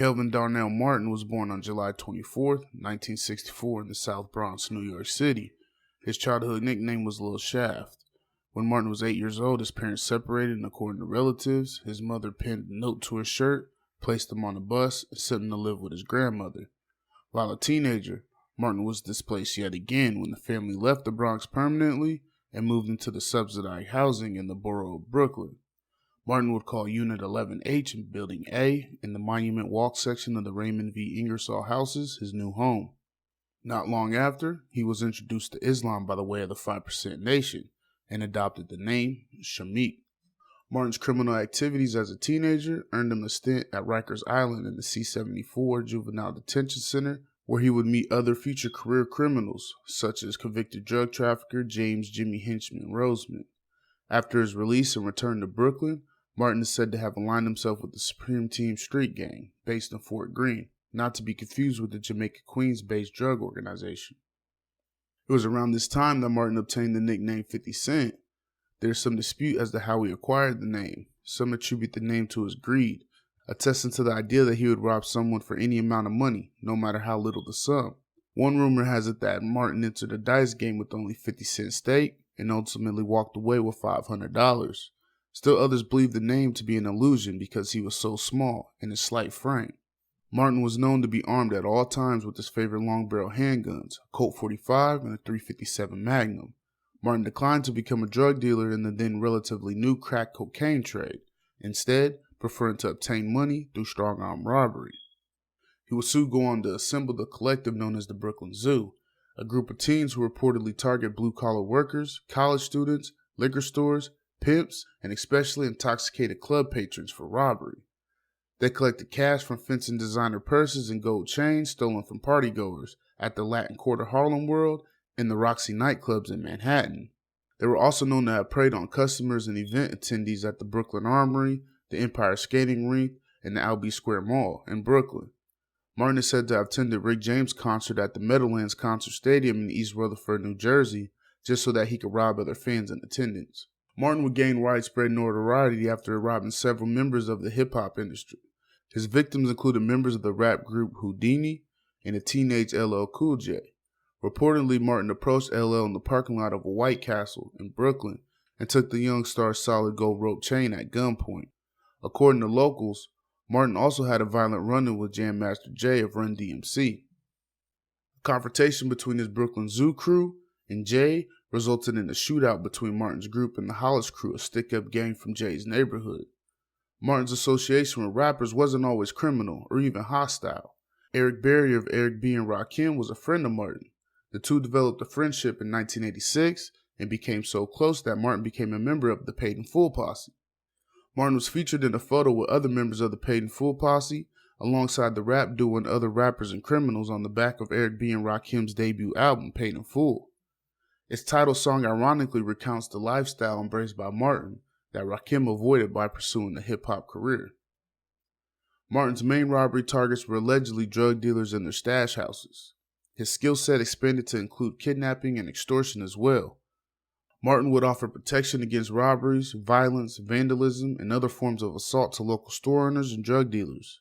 Kelvin Darnell Martin was born on July 24th, 1964 in the South Bronx, New York City. His childhood nickname was Lil Shaft. When Martin was 8 years old, his parents separated, and according to relatives, his mother pinned a note to his shirt, placed him on a bus, and sent him to live with his grandmother. While a teenager, Martin was displaced yet again when the family left the Bronx permanently and moved into the subsidized housing in the borough of Brooklyn. Martin would call Unit 11H in Building A in the Monument Walk section of the Raymond V. Ingersoll houses his new home. Not long after, he was introduced to Islam by the way of the 5% Nation and adopted the name Shamik. Martin's criminal activities as a teenager earned him a stint at Rikers Island in the C-74 Juvenile Detention Center, where he would meet other future career criminals, such as convicted drug trafficker James Jimmy Henchman Roseman. After his release and return to Brooklyn, Martin is said to have aligned himself with the Supreme Team Street Gang, based in Fort Greene, not to be confused with the Jamaica Queens-based drug organization. It was around this time that Martin obtained the nickname 50 Cent. There is some dispute as to how he acquired the name. Some attribute the name to his greed, attesting to the idea that he would rob someone for any amount of money, no matter how little the sum. One rumor has it that Martin entered a dice game with only 50 cent stake and ultimately walked away with $500. Still others believe the name to be an illusion because he was so small and his slight frame. Martin was known to be armed at all times with his favorite long-barrel handguns, a Colt 45 and a .357 Magnum. Martin declined to become a drug dealer in the then relatively new crack cocaine trade, instead preferring to obtain money through strong-arm robbery. He would soon go on to assemble the collective known as the Brooklyn Zoo, a group of teens who reportedly target blue-collar workers, college students, liquor stores, pimps, and especially intoxicated club patrons for robbery. They collected cash from fencing designer purses and gold chains stolen from partygoers at the Latin Quarter Harlem World and the Roxy nightclubs in Manhattan. They were also known to have preyed on customers and event attendees at the Brooklyn Armory, the Empire Skating Rink, and the Albee Square Mall in Brooklyn. Martin is said to have attended Rick James' concert at the Meadowlands Concert Stadium in East Rutherford, New Jersey, just so that he could rob other fans in attendance. Martin would gain widespread notoriety after robbing several members of the hip-hop industry. His victims included members of the rap group Houdini and a teenage LL Cool J. Reportedly, Martin approached LL in the parking lot of a White Castle in Brooklyn and took the young star's solid gold rope chain at gunpoint. According to locals, Martin also had a violent run-in with Jam Master Jay of Run DMC. A confrontation between his Brooklyn Zoo crew and Jay resulted in a shootout between Martin's group and the Hollis crew, a stick-up gang from Jay's neighborhood. Martin's association with rappers wasn't always criminal or even hostile. Eric Berry of Eric B. and Rakim was a friend of Martin. The two developed a friendship in 1986 and became so close that Martin became a member of the Paid in Full posse. Martin was featured in a photo with other members of the Paid in Full posse, alongside the rap duo and other rappers and criminals on the back of Eric B. and Rakim's debut album, Paid in Full. Its title song ironically recounts the lifestyle embraced by Martin that Rakim avoided by pursuing a hip-hop career. Martin's main robbery targets were allegedly drug dealers and their stash houses. His skill set expanded to include kidnapping and extortion as well. Martin would offer protection against robberies, violence, vandalism, and other forms of assault to local store owners and drug dealers.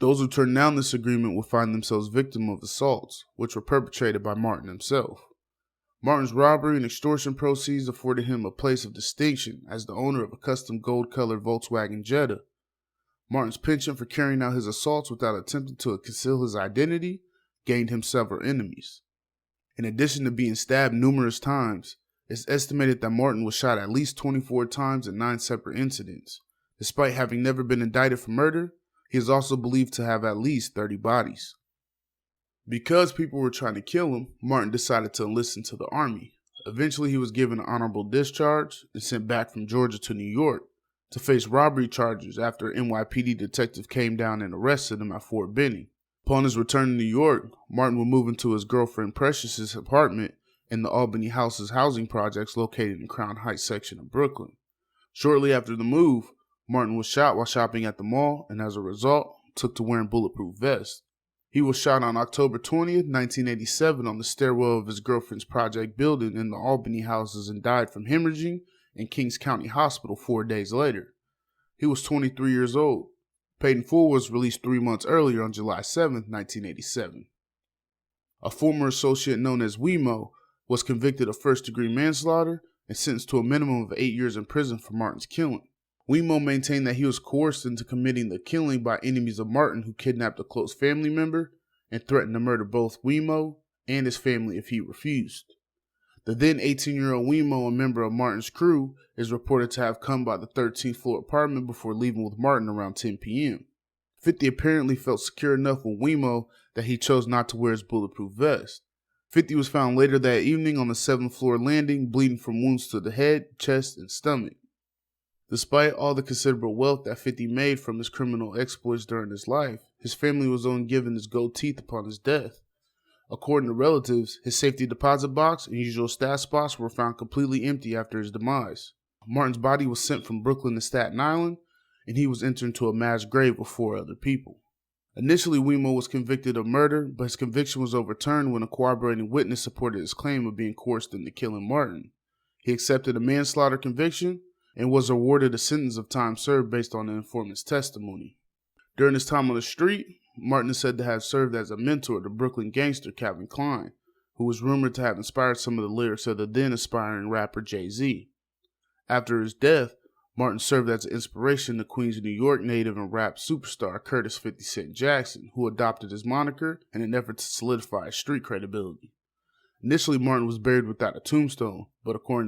Those who turned down this agreement would find themselves victims of assaults, which were perpetrated by Martin himself. Martin's robbery and extortion proceeds afforded him a place of distinction as the owner of a custom gold-colored Volkswagen Jetta. Martin's penchant for carrying out his assaults without attempting to conceal his identity gained him several enemies. In addition to being stabbed numerous times, it's estimated that Martin was shot at least 24 times in 9 separate incidents. Despite having never been indicted for murder, he is also believed to have at least 30 bodies. Because people were trying to kill him, Martin decided to enlist into the army. Eventually, he was given an honorable discharge and sent back from Georgia to New York to face robbery charges after an NYPD detective came down and arrested him at Fort Benning. Upon his return to New York, Martin would move into his girlfriend Precious's apartment in the Albany Houses housing projects located in Crown Heights section of Brooklyn. Shortly after the move, Martin was shot while shopping at the mall and as a result, took to wearing bulletproof vests. He was shot on October 20th, 1987 on the stairwell of his girlfriend's project building in the Albany Houses and died from hemorrhaging in Kings County Hospital 4 days later. He was 23 years old. Paid in Full was released 3 months earlier on July 7, 1987. A former associate known as Wemo was convicted of first-degree manslaughter and sentenced to a minimum of 8 years in prison for Martin's killing. Wemo maintained that he was coerced into committing the killing by enemies of Martin who kidnapped a close family member and threatened to murder both Wemo and his family if he refused. The then 18-year-old Wemo, a member of Martin's crew, is reported to have come by the 13th floor apartment before leaving with Martin around 10 p.m. 50 apparently felt secure enough with Wemo that he chose not to wear his bulletproof vest. 50 was found later that evening on the 7th floor landing, bleeding from wounds to the head, chest, and stomach. Despite all the considerable wealth that 50 made from his criminal exploits during his life, his family was only given his gold teeth upon his death. According to relatives, his safety deposit box and usual stash spots were found completely empty after his demise. Martin's body was sent from Brooklyn to Staten Island, and he was entered into a mass grave with 4 other people. Initially, Wemo was convicted of murder, but his conviction was overturned when a corroborating witness supported his claim of being coerced into killing Martin. He accepted a manslaughter conviction and was awarded a sentence of time served based on the informant's testimony. During his time on the street, Martin is said to have served as a mentor to Brooklyn gangster Calvin Klein, who was rumored to have inspired some of the lyrics of the then aspiring rapper Jay-Z. After his death, Martin served as an inspiration to Queens, New York native and rap superstar Curtis 50 Cent Jackson, who adopted his moniker in an effort to solidify his street credibility. Initially, Martin was buried without a tombstone, but according